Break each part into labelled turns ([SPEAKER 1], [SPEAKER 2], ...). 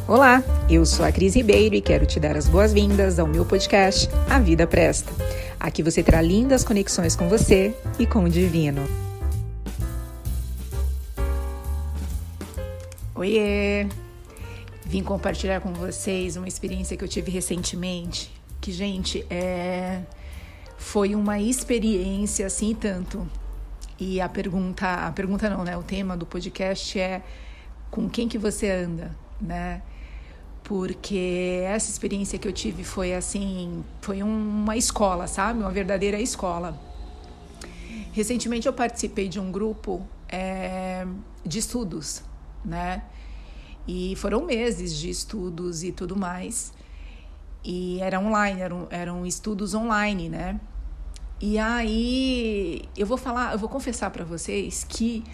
[SPEAKER 1] Olá, eu sou a Cris Ribeiro e quero te dar as boas-vindas ao meu podcast A Vida Presta. Aqui você terá lindas conexões com você e com o divino. Oiê! Vim compartilhar com vocês uma experiência que eu tive recentemente, que, gente, foi uma experiência assim tanto. E a pergunta não, né? O tema do podcast é com quem que você anda, né? Porque essa experiência que eu tive foi assim, foi uma escola, sabe? Uma verdadeira escola. Recentemente eu participei de um grupo de estudos, né? E foram meses de estudos e tudo mais. E era online, eram estudos online, né? E aí eu vou confessar para vocês que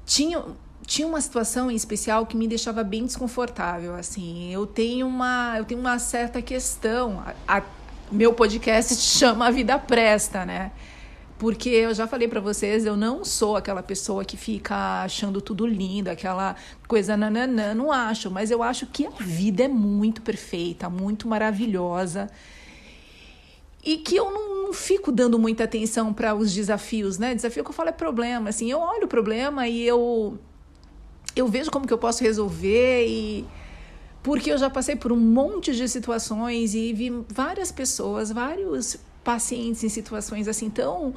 [SPEAKER 1] tinha uma situação em especial que me deixava bem desconfortável, assim. Eu tenho uma certa questão. Meu podcast chama A Vida Presta, né? Porque eu já falei para vocês, eu não sou aquela pessoa que fica achando tudo lindo, aquela coisa nananã, não acho. Mas eu acho que a vida é muito perfeita, muito maravilhosa. E que eu não fico dando muita atenção para os desafios, né? Desafio que eu falo é problema, assim. Eu olho o problema e eu vejo como que eu posso resolver, porque eu já passei por um monte de situações e vi várias pessoas, vários pacientes em situações assim, tão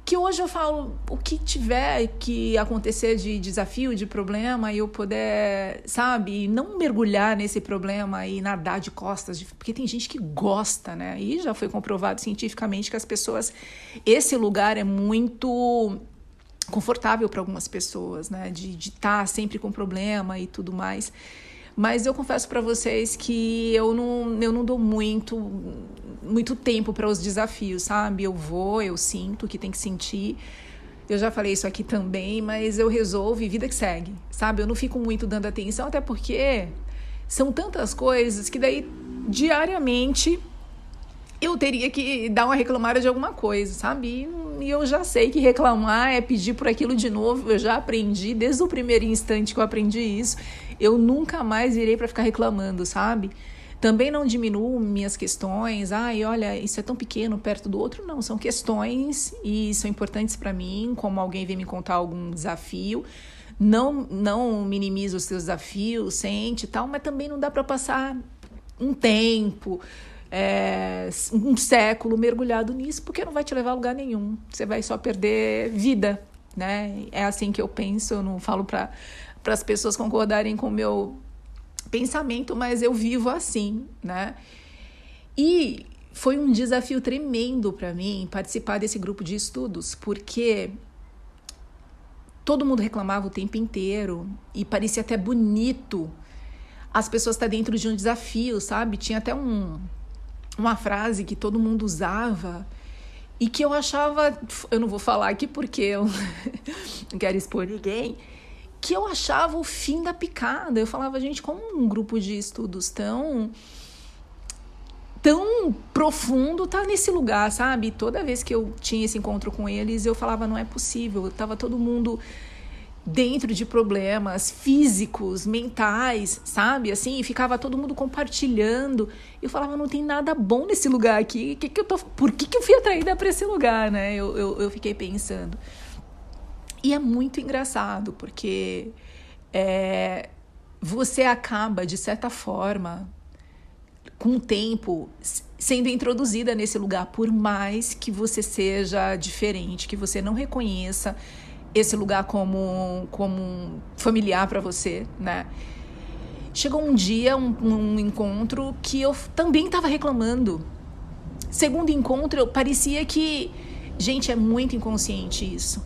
[SPEAKER 1] que hoje eu falo, o que tiver que acontecer de desafio, de problema, e eu puder, sabe, não mergulhar nesse problema e nadar de costas, porque tem gente que gosta, né? E já foi comprovado cientificamente que esse lugar é muito confortável para algumas pessoas, né? De estar sempre com problema e tudo mais. Mas eu confesso para vocês que eu não dou muito tempo para os desafios, sabe? Eu sinto que tem que sentir. Eu já falei isso aqui também, mas eu resolvo e vida que segue, sabe? Eu não fico muito dando atenção, até porque são tantas coisas que daí diariamente eu teria que dar uma reclamada de alguma coisa, sabe? E eu já sei que reclamar é pedir por aquilo de novo. Eu já aprendi, desde o primeiro instante que eu aprendi isso, eu nunca mais virei para ficar reclamando, sabe? Também não diminuo minhas questões. Olha, isso é tão pequeno perto do outro. Não, são questões e são importantes para mim, como alguém vem me contar algum desafio. Não minimizo os seus desafios, sente e tal, mas também não dá para passar um tempo, um século mergulhado nisso, porque não vai te levar a lugar nenhum. Você vai só perder vida, né? É assim que eu penso. Eu não falo para as pessoas concordarem com o meu pensamento, mas eu vivo assim, né? E foi um desafio tremendo para mim participar desse grupo de estudos, porque todo mundo reclamava o tempo inteiro e parecia até bonito as pessoas estar dentro de um desafio, sabe? Tinha até uma frase que todo mundo usava e que eu achava, eu não vou falar aqui porque eu não quero expor ninguém, que eu achava o fim da picada. Eu falava, gente, como um grupo de estudos tão profundo tá nesse lugar, sabe? Toda vez que eu tinha esse encontro com eles, eu falava, não é possível. Tava todo mundo dentro de problemas físicos, mentais, sabe? Assim, ficava todo mundo compartilhando. Eu falava, não tem nada bom nesse lugar aqui. Por que eu fui atraída para esse lugar, né? Eu fiquei pensando. E é muito engraçado, porque você acaba, de certa forma, com o tempo, sendo introduzida nesse lugar, por mais que você seja diferente, que você não reconheça esse lugar como familiar para você, né? Chegou um dia, um encontro, que eu também estava reclamando. Segundo encontro, parecia que... Gente, é muito inconsciente isso.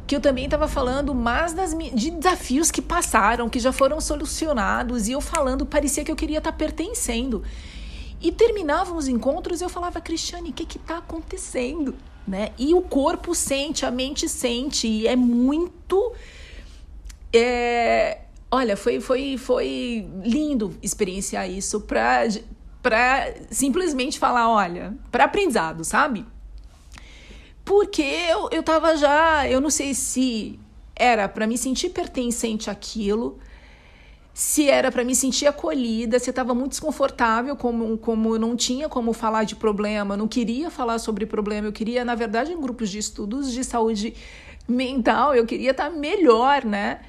[SPEAKER 1] Que eu também estava falando mais de desafios que passaram, que já foram solucionados, e eu falando, parecia que eu queria estar pertencendo. E terminavam os encontros e eu falava, Cristiane, o que está acontecendo? Né? E o corpo sente, a mente sente, e é muito... Olha, foi lindo experienciar isso para simplesmente falar, olha, para aprendizado, sabe? Porque eu tava já, eu não sei se era para me sentir pertencente àquilo, se era para me sentir acolhida, se eu estava muito desconfortável, como eu não tinha como falar de problema, não queria falar sobre problema, eu queria, na verdade, em grupos de estudos de saúde mental, eu queria estar melhor, né?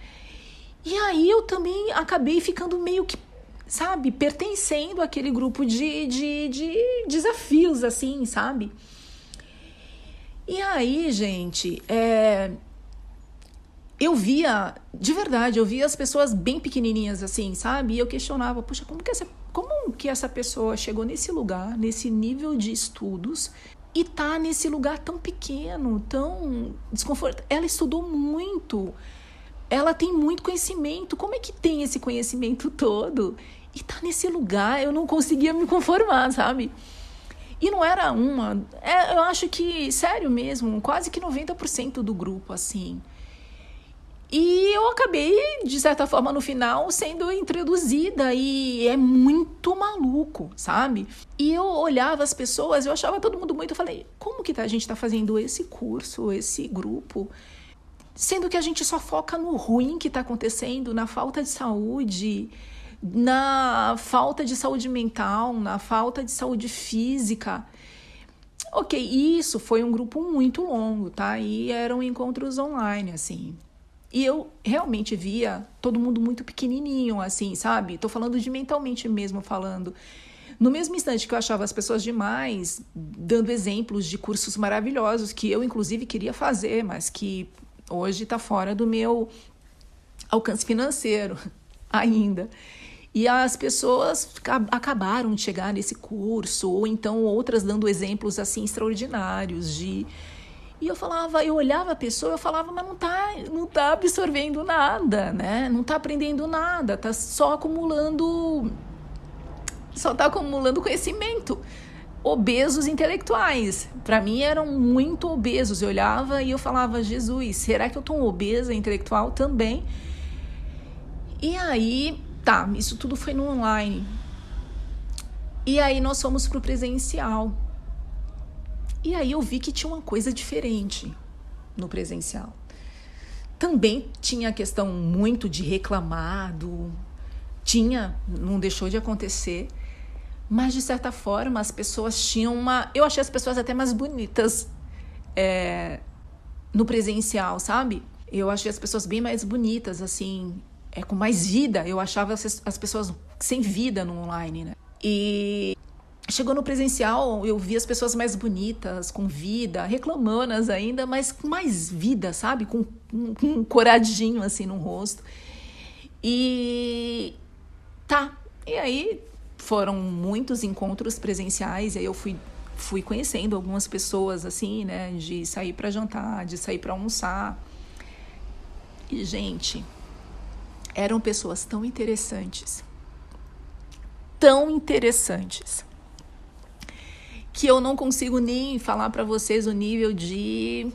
[SPEAKER 1] E aí eu também acabei ficando meio que, sabe, pertencendo àquele grupo de desafios, assim, sabe? E aí, gente, eu via, de verdade, eu via as pessoas bem pequenininhas assim, sabe? E eu questionava, poxa, como que essa pessoa chegou nesse lugar, nesse nível de estudos e tá nesse lugar tão pequeno, tão desconfortável? Ela estudou muito, ela tem muito conhecimento, como é que tem esse conhecimento todo? E tá nesse lugar, eu não conseguia me conformar, sabe? E não era eu acho que, sério mesmo, quase que 90% do grupo, assim. E eu acabei, de certa forma, no final, sendo introduzida e é muito maluco, sabe? E eu olhava as pessoas, eu achava todo mundo muito, eu falei, como que a gente tá fazendo esse curso, esse grupo, sendo que a gente só foca no ruim que tá acontecendo, na falta de saúde, na falta de saúde mental, na falta de saúde física. Ok, isso foi um grupo muito longo, tá? E eram encontros online, assim. E eu realmente via todo mundo muito pequenininho, assim, sabe? Tô falando de mentalmente mesmo, falando. No mesmo instante que eu achava as pessoas demais, dando exemplos de cursos maravilhosos que eu, inclusive, queria fazer, mas que hoje tá fora do meu alcance financeiro ainda. E as pessoas acabaram de chegar nesse curso, ou então outras dando exemplos, assim, extraordinários de... E eu olhava a pessoa, eu falava, mas não tá absorvendo nada, né? Não tá aprendendo nada, tá só tá acumulando conhecimento. Obesos intelectuais. Para mim eram muito obesos. Eu olhava e eu falava, Jesus, será que eu tô obesa intelectual também? E aí, tá, isso tudo foi no online. E aí nós fomos pro presencial. E aí eu vi que tinha uma coisa diferente no presencial. Também tinha a questão muito de reclamado, não deixou de acontecer, mas de certa forma as pessoas tinham eu achei as pessoas até mais bonitas no presencial, sabe? Eu achei as pessoas bem mais bonitas, assim, com mais vida. Eu achava as pessoas sem vida no online, né? E chegou no presencial, eu vi as pessoas mais bonitas, com vida, reclamanas ainda, mas com mais vida, sabe? Com um coradinho assim no rosto. E aí foram muitos encontros presenciais, e aí eu fui conhecendo algumas pessoas assim, né? De sair para jantar, de sair para almoçar. E, gente, eram pessoas tão interessantes, que eu não consigo nem falar para vocês o nível de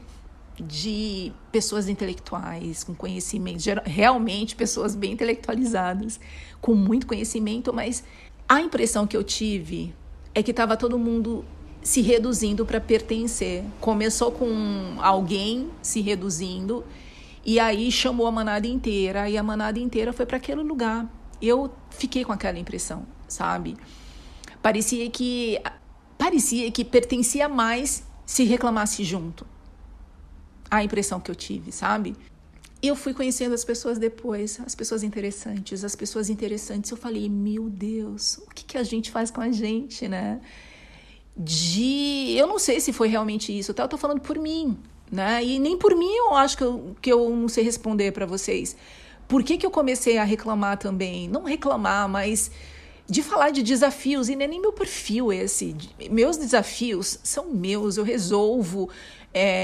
[SPEAKER 1] pessoas intelectuais, com conhecimento, realmente pessoas bem intelectualizadas, com muito conhecimento, mas a impressão que eu tive é que estava todo mundo se reduzindo para pertencer. Começou com alguém se reduzindo, e aí chamou a manada inteira, e a manada inteira foi para aquele lugar. Eu fiquei com aquela impressão, sabe? Parecia que pertencia mais se reclamasse junto. A impressão que eu tive, sabe? Eu fui conhecendo as pessoas depois, as pessoas interessantes. Eu falei, meu Deus, o que a gente faz com a gente, né? Eu não sei se foi realmente isso, tá? Eu tô falando por mim, né? E nem por mim eu acho que eu não sei responder para vocês. Por que eu comecei a reclamar também? Não reclamar, mas de falar de desafios, e não é nem meu perfil esse. Meus desafios são meus, eu resolvo.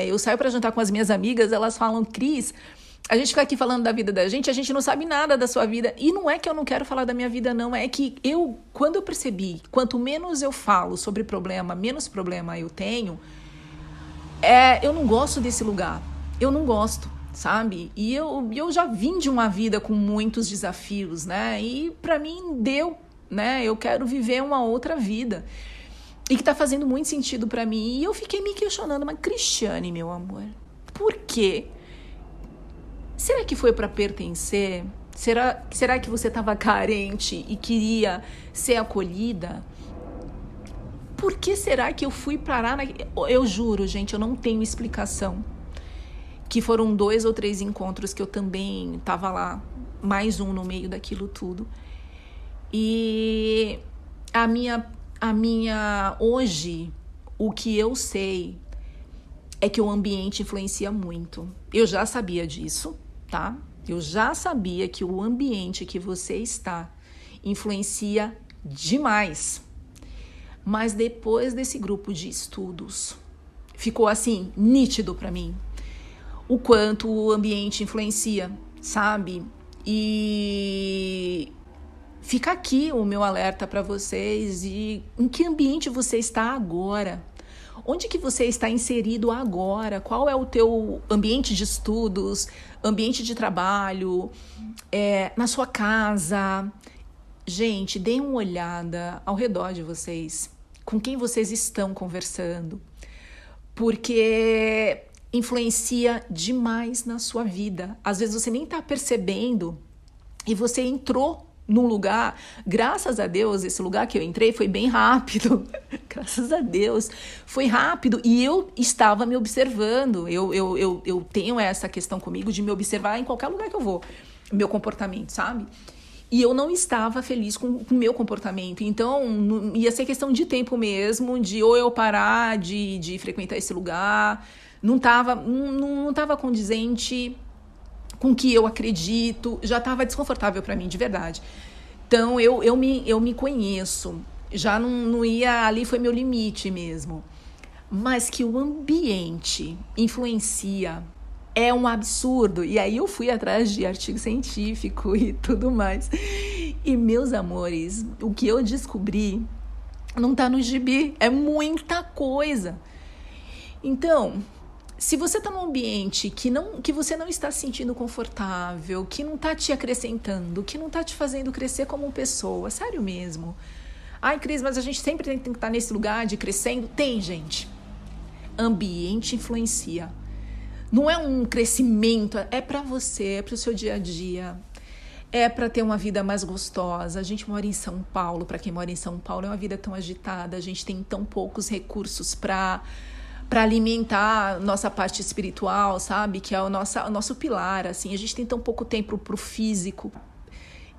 [SPEAKER 1] Eu saio para jantar com as minhas amigas, elas falam, Cris, a gente fica aqui falando da vida da gente não sabe nada da sua vida. E não é que eu não quero falar da minha vida, não. É que quando eu percebi, quanto menos eu falo sobre problema, menos problema eu tenho, eu não gosto desse lugar. Eu não gosto, sabe? E eu já vim de uma vida com muitos desafios, né? E para mim deu, né? Eu quero viver uma outra vida. E que tá fazendo muito sentido para mim. E eu fiquei me questionando, mas Cristiane, meu amor, por quê? Será que foi para pertencer? Será que você estava carente e queria ser acolhida? Por que será que eu fui parar Eu juro, gente, eu não tenho explicação. Que foram 2 ou 3 encontros que eu também estava lá, mais um no meio daquilo tudo. E hoje, o que eu sei é que o ambiente influencia muito. Eu já sabia disso, tá? Eu já sabia que o ambiente que você está influencia demais. Mas depois desse grupo de estudos, ficou assim, nítido para mim, o quanto o ambiente influencia, sabe? E fica aqui o meu alerta para vocês de em que ambiente você está agora. Onde que você está inserido agora? Qual é o teu ambiente de estudos, ambiente de trabalho, na sua casa? Gente, deem uma olhada ao redor de vocês, com quem vocês estão conversando, porque influencia demais na sua vida. Às vezes você nem está percebendo e você entrou num lugar, graças a Deus, esse lugar que eu entrei foi bem rápido, graças a Deus, foi rápido e eu estava me observando, eu tenho essa questão comigo de me observar em qualquer lugar que eu vou, meu comportamento, sabe? E eu não estava feliz com o meu comportamento, então ia ser questão de tempo mesmo, de ou eu parar de frequentar esse lugar, não estava condizente com o que eu acredito, já estava desconfortável para mim, de verdade. Então, eu me conheço, já não ia, ali foi meu limite mesmo. Mas que o ambiente influencia é um absurdo. E aí eu fui atrás de artigo científico e tudo mais. E, meus amores, o que eu descobri não está no gibi, é muita coisa. Então, se você está num ambiente que você não está se sentindo confortável, que não está te acrescentando, que não está te fazendo crescer como pessoa, sério mesmo. Ai, Cris, mas a gente sempre tem que estar nesse lugar de crescendo. Tem, gente. Ambiente influencia. Não é um crescimento, é para você, é para o seu dia a dia. É para ter uma vida mais gostosa. A gente mora em São Paulo, para quem mora em São Paulo, é uma vida tão agitada, a gente tem tão poucos recursos para alimentar nossa parte espiritual, sabe? Que é o nosso pilar, assim. A gente tem tão pouco tempo pro físico.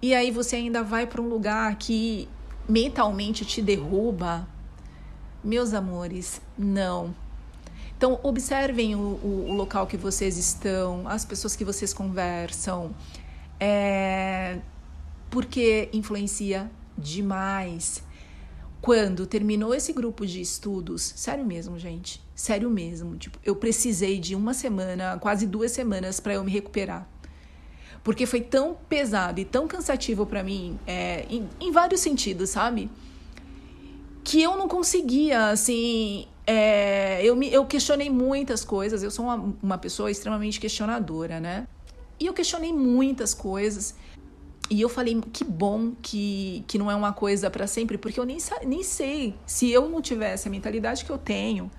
[SPEAKER 1] E aí você ainda vai para um lugar que mentalmente te derruba. Meus amores, não. Então, observem o local que vocês estão, as pessoas que vocês conversam. Porque influencia demais. Quando terminou esse grupo de estudos, sério mesmo, gente, sério mesmo, tipo, eu precisei de 1 semana, quase 2 semanas para eu me recuperar. Porque foi tão pesado e tão cansativo para mim, em vários sentidos, sabe? Que eu não conseguia, assim, eu questionei muitas coisas, eu sou uma pessoa extremamente questionadora, né? E eu questionei muitas coisas. E eu falei, que bom que não é uma coisa para sempre, porque eu nem sei se eu não tivesse a mentalidade que eu tenho,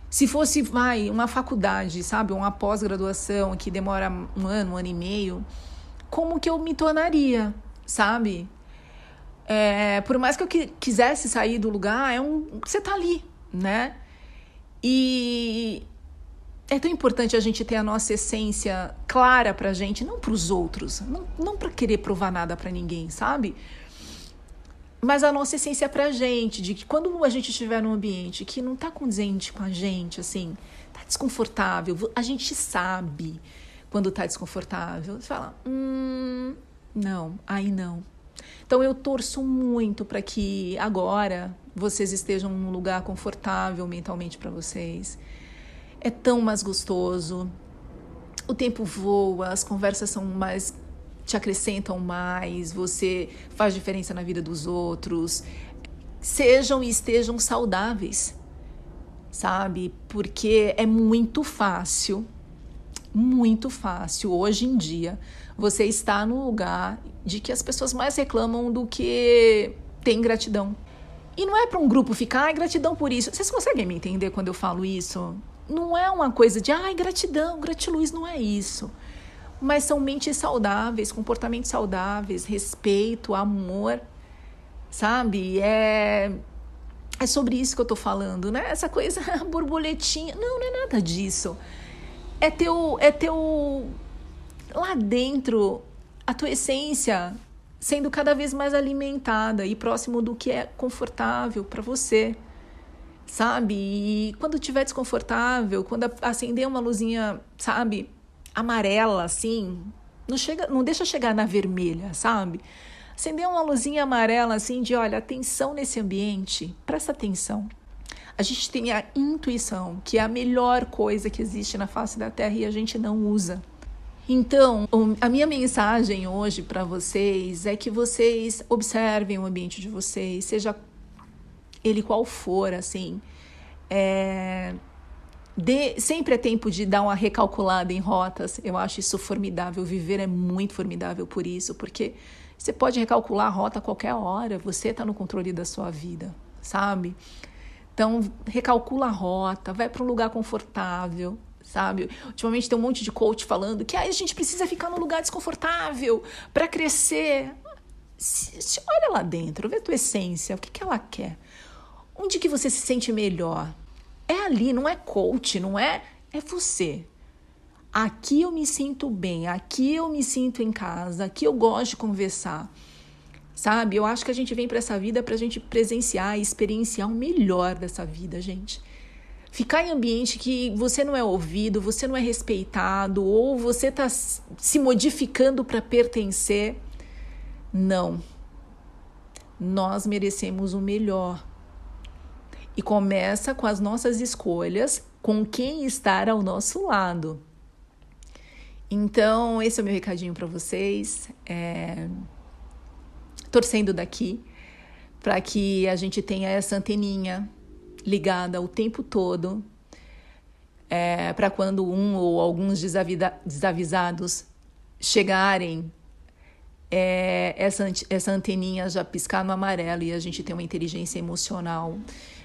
[SPEAKER 1] se fosse, uma faculdade, sabe, uma pós-graduação que demora 1 ano, 1 ano e meio, como que eu me tornaria, sabe? Por mais que eu quisesse sair do lugar, você tá ali, né? E é tão importante a gente ter a nossa essência clara pra gente, não pros outros, não pra querer provar nada pra ninguém, sabe? Mas a nossa essência pra gente, de que quando a gente estiver num ambiente que não tá condizente com a gente, assim, tá desconfortável, a gente sabe quando tá desconfortável, você fala, não, aí não. Então eu torço muito para que agora vocês estejam num lugar confortável mentalmente para vocês. É tão mais gostoso, o tempo voa, as conversas te acrescentam mais, você faz diferença na vida dos outros. Sejam e estejam saudáveis, sabe? Porque é muito fácil hoje em dia você está no lugar de que as pessoas mais reclamam do que tem gratidão. E não é para um grupo ficar, gratidão por isso. Vocês conseguem me entender quando eu falo isso? Não é uma coisa de, gratidão, gratiluz, não é isso. mas são mentes saudáveis, comportamentos saudáveis, respeito, amor, sabe? É sobre isso que eu tô falando, né? Essa coisa, borboletinha, não é nada disso. É teu lá dentro, a tua essência sendo cada vez mais alimentada e próximo do que é confortável para você, sabe? E quando estiver desconfortável, quando acender uma luzinha, sabe, amarela, assim, não deixa chegar na vermelha, sabe? Acender uma luzinha amarela, assim, de, olha, atenção nesse ambiente, presta atenção. A gente tem a intuição, que é a melhor coisa que existe na face da Terra e a gente não usa. Então, a minha mensagem hoje para vocês é que vocês observem o ambiente de vocês, seja ele qual for, assim. Sempre é tempo de dar uma recalculada em rotas. Eu acho isso formidável. Viver é muito formidável por isso, porque você pode recalcular a rota a qualquer hora. Você está no controle da sua vida, sabe? Então, recalcula a rota, vai para um lugar confortável, sabe? Ultimamente tem um monte de coach falando que a gente precisa ficar num lugar desconfortável para crescer. Olha lá dentro, vê a tua essência, o que ela quer. Onde que você se sente melhor? É ali, não é coach, não é? É você. Aqui eu me sinto bem, aqui eu me sinto em casa, aqui eu gosto de conversar, sabe? Eu acho que a gente vem para essa vida para a gente presenciar e experienciar o melhor dessa vida, gente. Ficar em ambiente que você não é ouvido, você não é respeitado, ou você está se modificando para pertencer, não. Nós merecemos o melhor. E começa com as nossas escolhas, com quem estar ao nosso lado. Então, esse é o meu recadinho para vocês. Torcendo daqui para que a gente tenha essa anteninha ligada o tempo todo, para quando um ou alguns desavisados chegarem, essa anteninha já piscar no amarelo e a gente ter uma inteligência emocional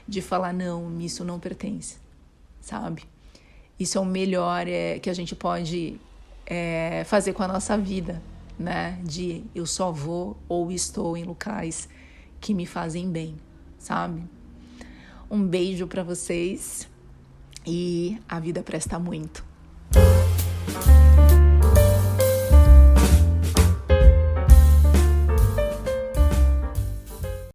[SPEAKER 1] de falar, não, isso não pertence, sabe? Isso é o melhor que a gente pode fazer com a nossa vida, né? De eu só vou ou estou em locais que me fazem bem, sabe? Um beijo para vocês e a vida presta muito.